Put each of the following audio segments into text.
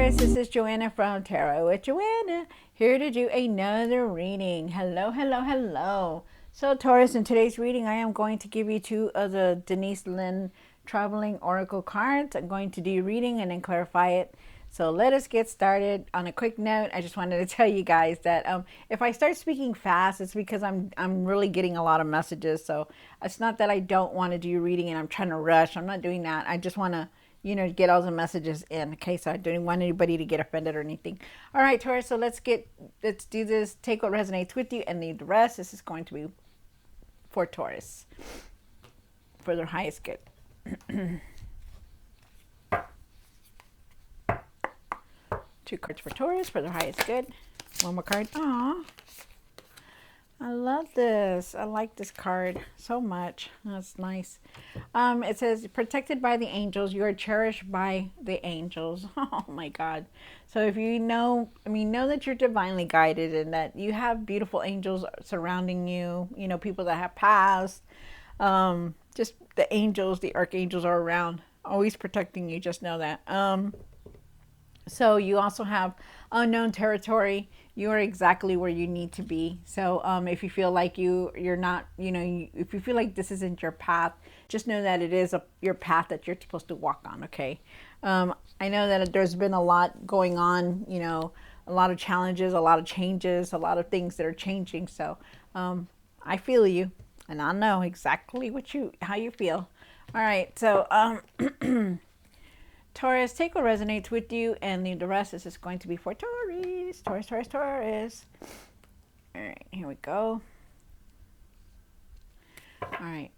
Taurus, this is Joanna from Tarot with Joanna, here to do another reading. Hello, hello, hello. So Taurus, in today's reading, I am going to give you two of the Denise Lynn Traveling Oracle cards. I'm going to do your reading and then clarify it. So let us get started. On a quick note, I just wanted to tell you guys that if I start speaking fast, it's because I'm really getting a lot of messages. So it's not that I don't want to do your reading and I'm trying to rush. I'm not doing that. I just want to get all the messages in. Okay, so I don't want anybody to get offended or anything. All right, Taurus, so let's do this. Take what resonates with you and leave the rest. This is going to be for Taurus, for their highest good. Two cards for Taurus for their highest good. One more card. Aww. I love this. I like this card so much. That's nice. It says, protected by the angels. You are cherished by the angels. Oh my God. So if you know that you're divinely guided and that you have beautiful angels surrounding you, people that have passed. Just the angels, the archangels are around, always protecting you. Just know that. So you also have unknown territory. You are exactly where you need to be. So if you feel like you're not, if you feel like this isn't your path, just know that it is your path that you're supposed to walk on, okay? I know that there's been a lot going on, a lot of challenges, a lot of changes, a lot of things that are changing. So I feel you, and I know exactly how you feel. All right, so Taurus, take what resonates with you and leave the rest. This is going to be for Taurus. Taurus, Taurus, Taurus. All right, here we go. All right.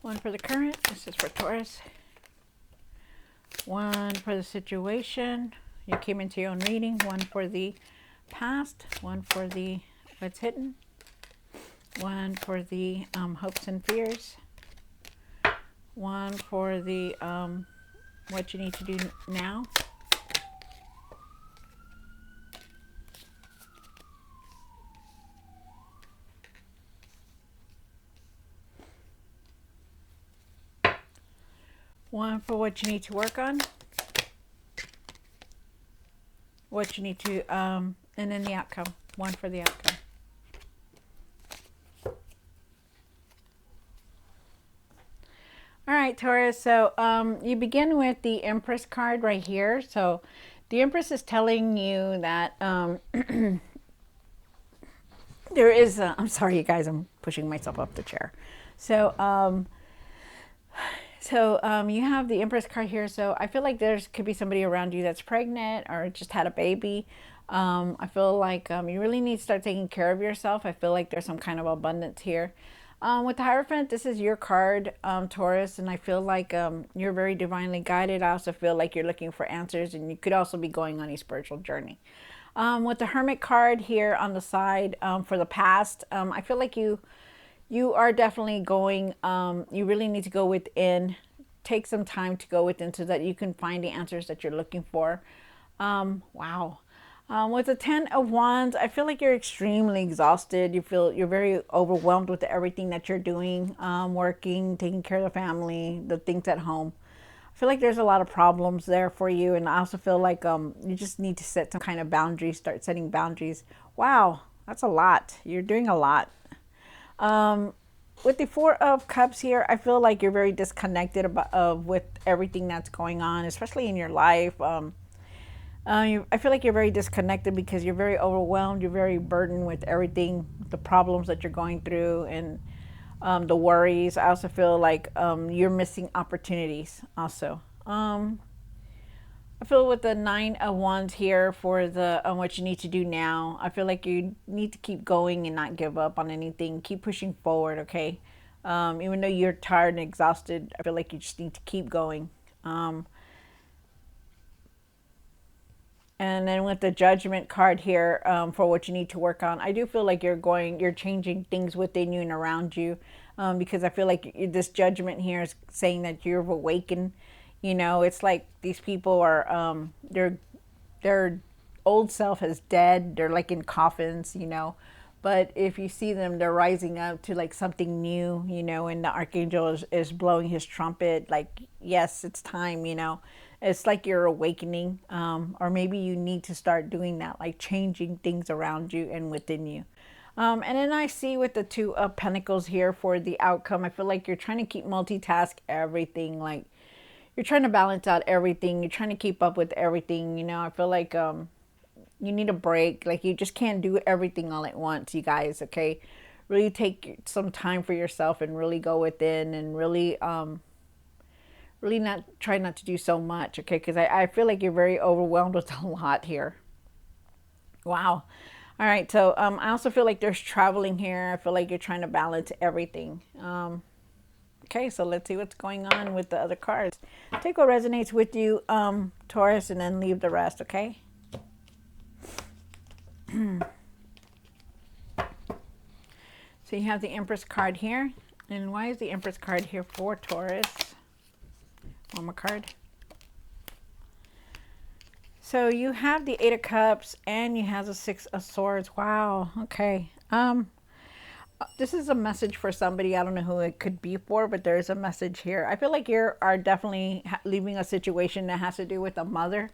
One for the current. This is for Taurus. One for the situation. You came into your own reading. One for the past. One for the what's hidden. One for the hopes and fears. One for the what you need to do now. One for what you need to work on. What you need to, and then the outcome. One for the outcome. All right, Taurus. So you begin with the Empress card right here. So the Empress is telling you that there is I'm sorry, you guys. I'm pushing myself up the chair. So you have the Empress card here. So I feel like could be somebody around you that's pregnant or just had a baby. I feel like you really need to start taking care of yourself. I feel like there's some kind of abundance here. With the Hierophant, this is your card, Taurus, and I feel like you're very divinely guided. I also feel like you're looking for answers, and you could also be going on a spiritual journey. With the Hermit card here on the side for the past, I feel like you are definitely going, you really need to go within, take some time to go within so that you can find the answers that you're looking for. Wow. With the 10 of Wands, I feel like you're extremely exhausted. You're very overwhelmed with everything that you're doing, working, taking care of the family, the things at home. I feel like there's a lot of problems there for you. And I also feel like you just need to set some kind of boundaries, start setting boundaries. Wow, that's a lot. You're doing a lot. With the Four of Cups here, I feel like you're very disconnected with everything that's going on, especially in your life. I feel like you're very disconnected because you're very overwhelmed. You're very burdened with everything, the problems that you're going through, and the worries. I also feel like you're missing opportunities also. I feel with the 9 of Wands here for the what you need to do now. I feel like you need to keep going and not give up on anything. Keep pushing forward, okay? Even though you're tired and exhausted, I feel like you just need to keep going. And then with the Judgment card here for what you need to work on, I do feel like you're changing things within you and around you, because I feel like this Judgment here is saying that you've awakened. It's like these people are, they're their old self is dead. They're like in coffins, you know. But if you see them, they're rising up to like something new, you know, and the archangel is blowing his trumpet, like, yes, it's time, you know. It's like you're awakening, or maybe you need to start doing that, like changing things around you and within you. And then I see with the Two of Pentacles here for the outcome, I feel like you're trying to keep multitask everything, like you're trying to balance out everything. You're trying to keep up with everything. You know, I feel like you need a break. Like you just can't do everything all at once, you guys. Okay, really take some time for yourself and really go within and really really not try not to do so much. Okay, because I feel like you're very overwhelmed with a lot here. Wow. All right, so I also feel like there's traveling here. I feel like you're trying to balance everything. Okay, so let's see what's going on with the other cards. Take what resonates with you, Taurus, and then leave the rest, okay? So you have the Empress card here. And why is the Empress card here for Taurus? One more card. So you have the Eight of Cups and you have the Six of Swords. Wow, okay. This is a message for somebody. I don't know who it could be for, but there's a message here. I feel like you are definitely leaving a situation that has to do with a mother.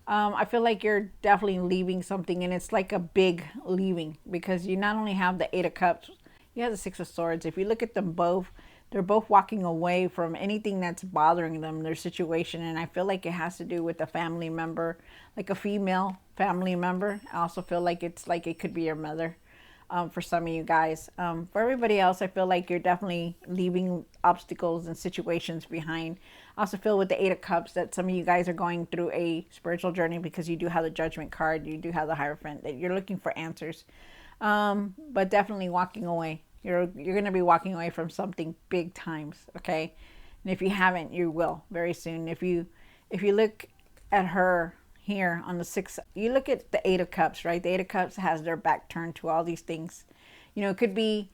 I feel like you're definitely leaving something, and it's like a big leaving because you not only have the Eight of Cups, you have the Six of Swords. If you look at them both, they're both walking away from anything that's bothering them, their situation. And I feel like it has to do with a family member, like a female family member. I also feel like it's like it could be your mother. For some of you guys. For everybody else, I feel like you're definitely leaving obstacles and situations behind. I also feel with the Eight of Cups that some of you guys are going through a spiritual journey because you do have the Judgment card, you do have the Hierophant, that you're looking for answers. But definitely walking away. You're going to be walking away from something big times, okay? And if you haven't, you will very soon. If you look at her here on the six, you look at the Eight of Cups, right? The Eight of Cups has their back turned to all these things. You know, it could be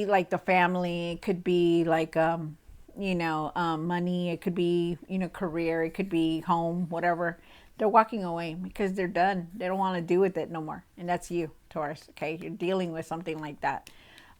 like the family, it could be like money, it could be, you know, career, it could be home, whatever. They're walking away because they're done. They don't want to do with it no more. And that's you, Taurus. Okay, you're dealing with something like that.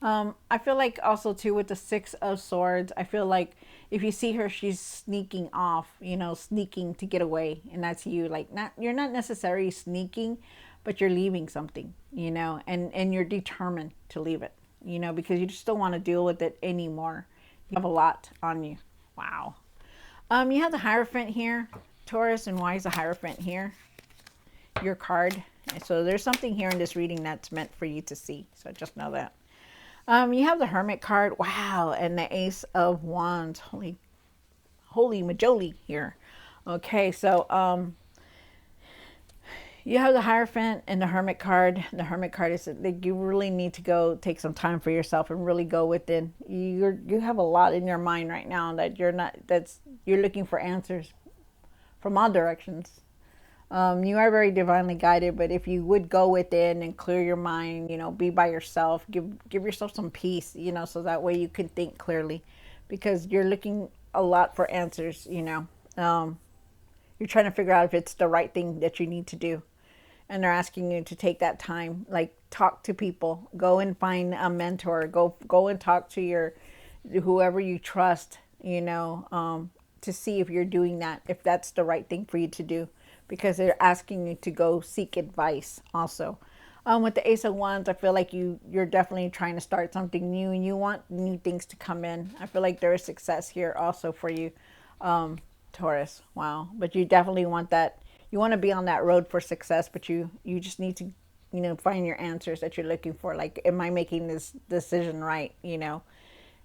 I feel like also too with the Six of Swords, I feel like if you see her, she's sneaking off, you know, sneaking to get away. And that's you. Like, you're not necessarily sneaking, but you're leaving something, you know, and you're determined to leave it, you know, because you just don't want to deal with it anymore. You have a lot on you. Wow. You have the Hierophant here, Taurus. And why is the Hierophant here? Your card. So there's something here in this reading that's meant for you to see. So just know that. You have the Hermit card. Wow. And the Ace of Wands. Holy majoli here. Okay. So, you have the Hierophant and the Hermit card. The Hermit card is that you really need to go take some time for yourself and really go within. You have a lot in your mind right now that you're looking for answers from all directions. You are very divinely guided, but if you would go within and clear your mind, you know, be by yourself, give yourself some peace, you know, so that way you can think clearly, because you're looking a lot for answers, you know. You're trying to figure out if it's the right thing that you need to do. And they're asking you to take that time, like talk to people, go and find a mentor, go and talk to whoever you trust, you know, to see if you're doing that, if that's the right thing for you to do, because they're asking you to go seek advice also. With the Ace of Wands, I feel like you're definitely trying to start something new and you want new things to come in. I feel like there is success here also for you, Taurus. Wow. But you definitely want that. You want to be on that road for success, but you just need to, you know, find your answers that you're looking for. Like, am I making this decision right? You know,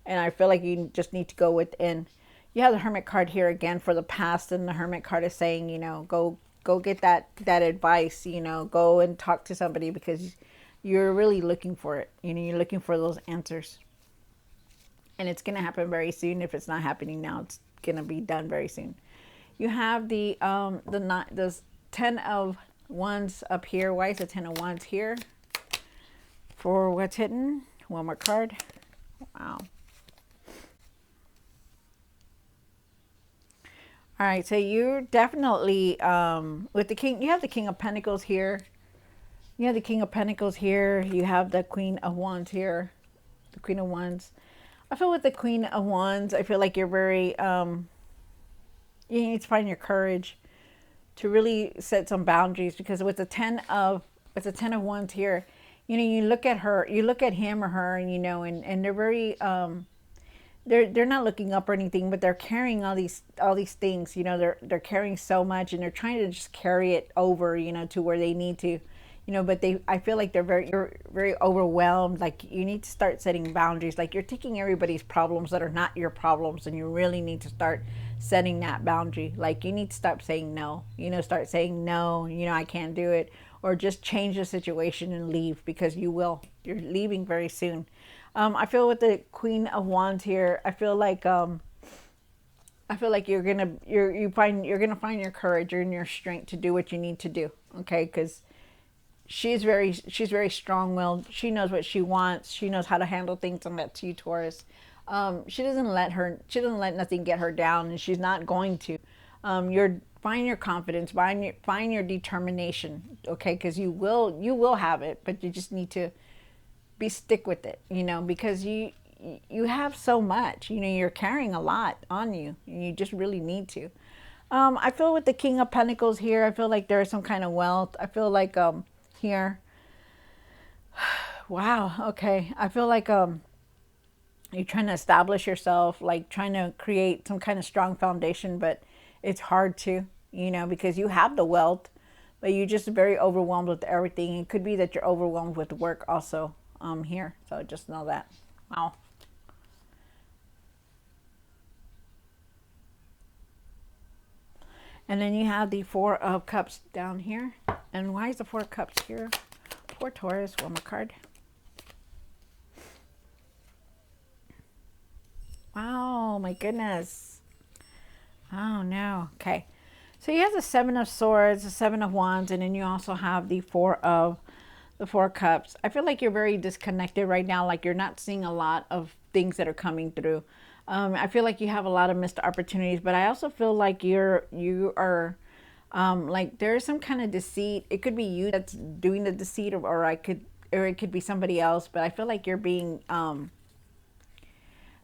and I feel like you just need to go within. You have the Hermit card here again for the past, and the Hermit card is saying, you know, go get that advice, you know, go and talk to somebody because you're really looking for it. You know, you're looking for those answers. And it's going to happen very soon. If it's not happening now, it's going to be done very soon. You have the 10 of Wands up here. Why is the 10 of Wands here? For what's hidden? One more card. Wow. All right, so you're definitely with the king. You have the King of Pentacles here. You have the King of Pentacles here. You have the Queen of Wands here. The Queen of Wands. I feel with the Queen of Wands, I feel like you're very you need to find your courage to really set some boundaries, because with the Ten of Wands here, you know, you look at her, you look at him or her, and you know, and they're very they're not looking up or anything, but they're carrying all these things, you know, they're carrying so much, and they're trying to just carry it over, you know, to where they need to, you know, but I feel like you're very overwhelmed. Like you need to start setting boundaries. Like you're taking everybody's problems that are not your problems, and you really need to start setting that boundary. Like you need to stop saying no, you know, start saying no, you know, I can't do it, or just change the situation and leave, because you're leaving very soon. I feel with the Queen of Wands here, I feel like you're gonna find your courage and your strength to do what you need to do. Okay, because she's very strong-willed. She knows what she wants. She knows how to handle things on that T Taurus. She doesn't let nothing get her down, and she's not going to. Find your confidence, find your determination. Okay, because you will have it, but you just need to stick with it, you know, because you have so much, you know, you're carrying a lot on you, and you just really need to. I feel with the King of Pentacles here, I feel like there's some kind of wealth. I feel like here, wow, okay, I feel like you're trying to establish yourself, like trying to create some kind of strong foundation, but it's hard to, you know, because you have the wealth, but you're just very overwhelmed with everything. It could be that you're overwhelmed with work also here. So just know that. Wow. And then you have the Four of Cups down here. And why is the Four of Cups here? For Taurus, one more card. Wow, my goodness. Oh no. Okay. So you have the Seven of Swords, the Seven of Wands, and then you also have the Four of Cups. I feel like you're very disconnected right now. Like you're not seeing a lot of things that are coming through. I feel like you have a lot of missed opportunities, but I also feel like you are like there's some kind of deceit. It could be you that's doing the deceit, or it could be somebody else. But I feel like you're being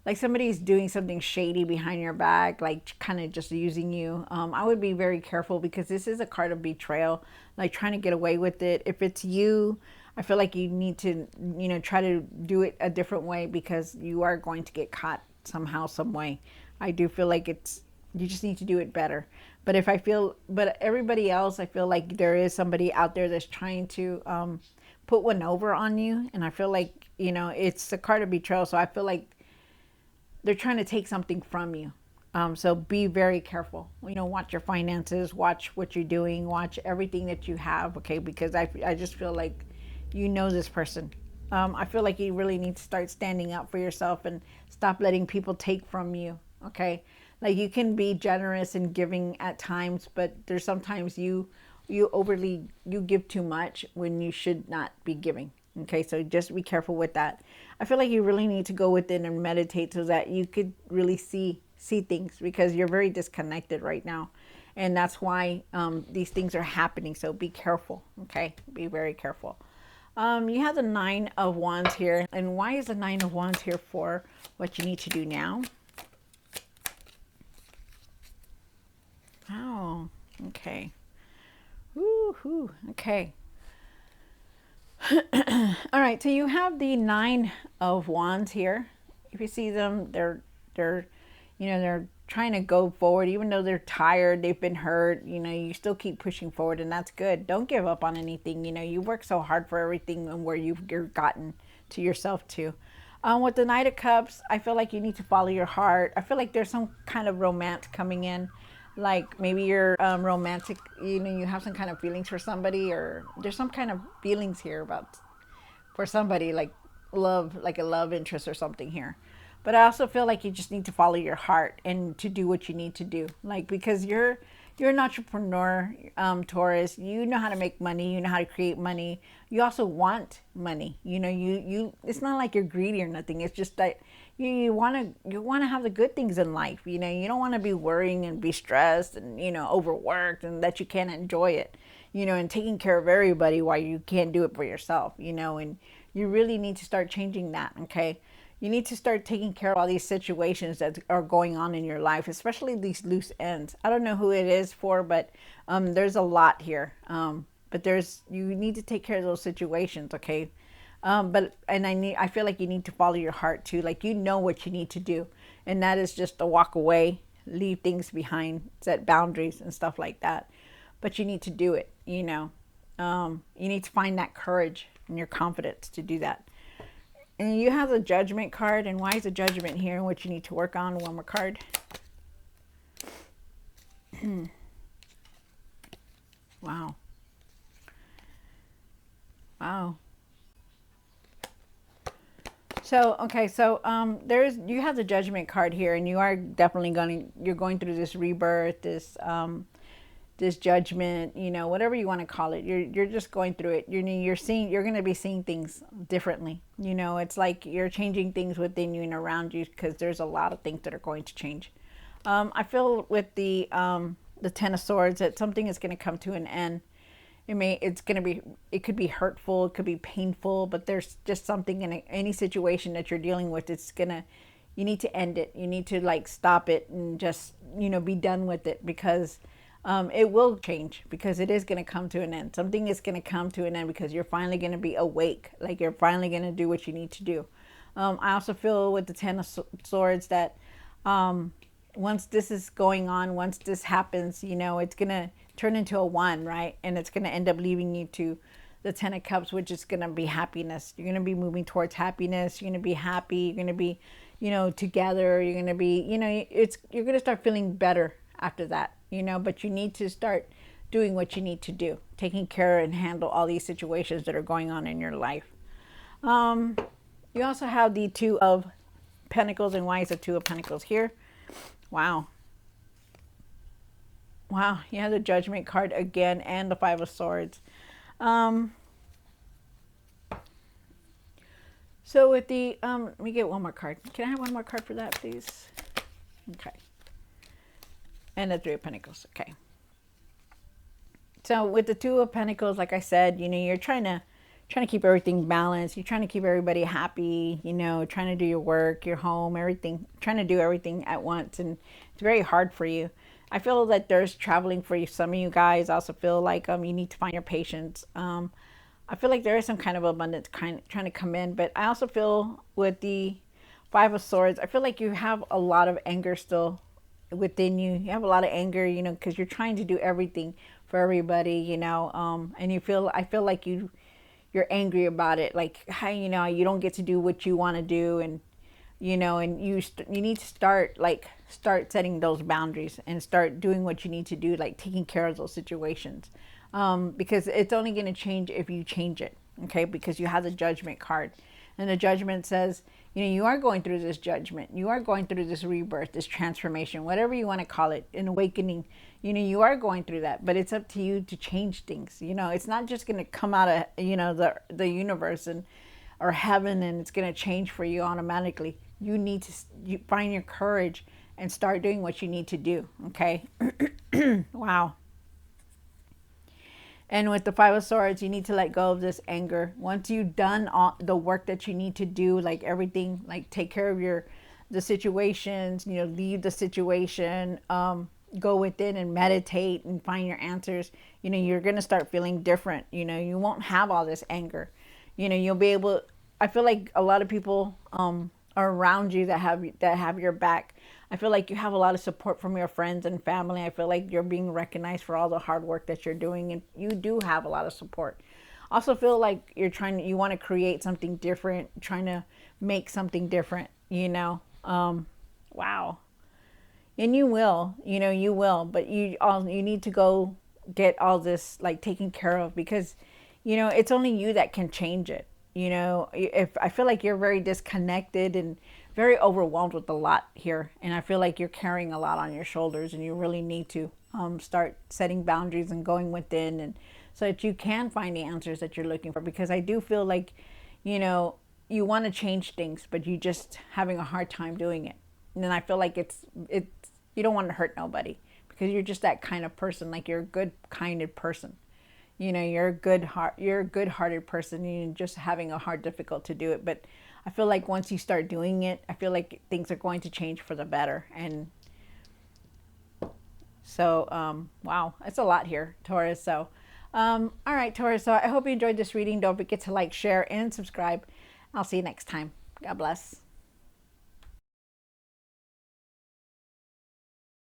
like somebody's doing something shady behind your back, like kind of just using you. I would be very careful, because this is a card of betrayal, like trying to get away with it. If it's you, I feel like you need to, you know, try to do it a different way, because you are going to get caught somehow, some way. I do feel like you just need to do it better. But everybody else, I feel like there is somebody out there that's trying to put one over on you. And I feel like, you know, it's a card of betrayal. So I feel like they're trying to take something from you. So be very careful. You know, watch your finances, watch what you're doing, watch everything that you have, okay? Because I just feel like you know this person. I feel like you really need to start standing up for yourself and stop letting people take from you, okay? Like you can be generous and giving at times, but there's sometimes you give too much when you should not be giving. Okay, so just be careful with that. I feel like you really need to go within and meditate so that you could really see things, because you're very disconnected right now. And that's why these things are happening. So be careful, okay? Be very careful. You have the Nine of Wands here. And why is the Nine of Wands here for? What you need to do now. Oh, okay. Woo-hoo, okay. All right, so you have the Nine of Wands here. If you see them, they're you know, they're trying to go forward, even though they're tired, they've been hurt, you know, you still keep pushing forward, and that's good. Don't give up on anything. You know, you work so hard for everything and where you've gotten to yourself to. With the Knight of Cups, I feel like you need to follow your heart. I feel like there's some kind of romance coming in. Like maybe you're romantic, you know, you have some kind of feelings for somebody, or there's some kind of feelings here for somebody, like love, like a love interest or something here. But I also feel like you just need to follow your heart and to do what you need to do. Like, because you're an entrepreneur, Taurus. You know how to make money. You know how to create money. You also want money. You know, it's not like you're greedy or nothing. It's just that you want to have the good things in life. You know, you don't want to be worrying and be stressed and, overworked and that you can't enjoy it. And taking care of everybody while you can't do it for yourself. And you really need to start changing that. Okay. You need to start taking care of all these situations that are going on in your life, especially these loose ends. I don't know who it is for, but there's a lot here. But you need to take care of those situations, okay? I feel like you need to follow your heart too. Like, what you need to do, and that is just to walk away, leave things behind, set boundaries and stuff like that. But you need to do it. You need to find that courage and your confidence to do that. And you have the Judgment card. And why is the Judgment here and what you need to work on? One more card. Wow. Wow. So, okay, so you have the Judgment card here, and you are definitely you're going through this rebirth, this judgment, whatever you want to call it. You're just going through it. You're going to be seeing things differently. It's like you're changing things within you and around you, because there's a lot of things that are going to change. I feel with the Ten of Swords that something is going to come to an end. It could be hurtful, it could be painful, but there's just something in any situation that you're dealing with. You need to end it. You need to stop it and just, be done with it, because it will change, because it is going to come to an end. Something is going to come to an end because you're finally going to be awake. Like, you're finally going to do what you need to do. I also feel with the Ten of Swords that once this is going on, once this happens, it's going to turn into a one, right? And it's going to end up leaving you to the Ten of Cups, which is going to be happiness. You're going to be moving towards happiness. You're going to be happy. You're going to be, together. You're going to be, you're going to start feeling better after that, but you need to start doing what you need to do, taking care and handle all these situations that are going on in your life. You also have the Two of Pentacles. And why is the Two of Pentacles here? Wow. Wow, you have the Judgment card again and the Five of Swords. So with the, let me get one more card. Can I have one more card for that, please? Okay. And the Three of Pentacles, okay. So with the Two of Pentacles, like I said, you're trying to keep everything balanced. You're trying to keep everybody happy, trying to do your work, your home, everything, trying to do everything at once. And it's very hard for you. I feel that there's traveling for you. Some of you guys also feel like you need to find your patience. I feel like there is some kind of abundance trying to come in. But I also feel with the Five of Swords, I feel like you have a lot of anger still within you. You have a lot of anger, because you're trying to do everything for everybody, and I feel like you're angry about it. Like, how, you don't get to do what you want to do. And and you need to start setting those boundaries and start doing what you need to do, like taking care of those situations, because it's only going to change if you change it. Okay, because you have the Judgment card, and the Judgment says, you are going through this judgment, you are going through this rebirth, this transformation, whatever you want to call it, an awakening. You are going through that, but it's up to you to change things. It's not just going to come out of the universe or heaven, and it's going to change for you automatically. You need to find your courage and start doing what you need to do. Okay. Wow. And with the Five of Swords, you need to let go of this anger. Once you've done all the work that you need to do, like everything, like take care of the situations, leave the situation, go within and meditate and find your answers. You're going to start feeling different. You won't have all this anger. You'll be able, I feel like a lot of people are around you that have your back. I feel like you have a lot of support from your friends and family. I feel like you're being recognized for all the hard work that you're doing, and you do have a lot of support. Also feel like you want to create something different, trying to make something different, wow. And you will, but you need to go get all this taken care of, because it's only you that can change it. If I feel like you're very disconnected and very overwhelmed with a lot here, and I feel like you're carrying a lot on your shoulders, and you really need to start setting boundaries and going within, and so that you can find the answers that you're looking for. Because I do feel like, you know, you want to change things, but you just having a hard time doing it. And then I feel like it's you don't want to hurt nobody because you're just that kind of person. Like you're a good kinded person. You know, you're a good hearted person. You're just having a hard difficult to do it. But I feel like once you start doing it, I feel like things are going to change for the better. And so, wow, it's a lot here, Taurus. So, all right, Taurus. So I hope you enjoyed this reading. Don't forget to like, share, and subscribe. I'll see you next time. God bless.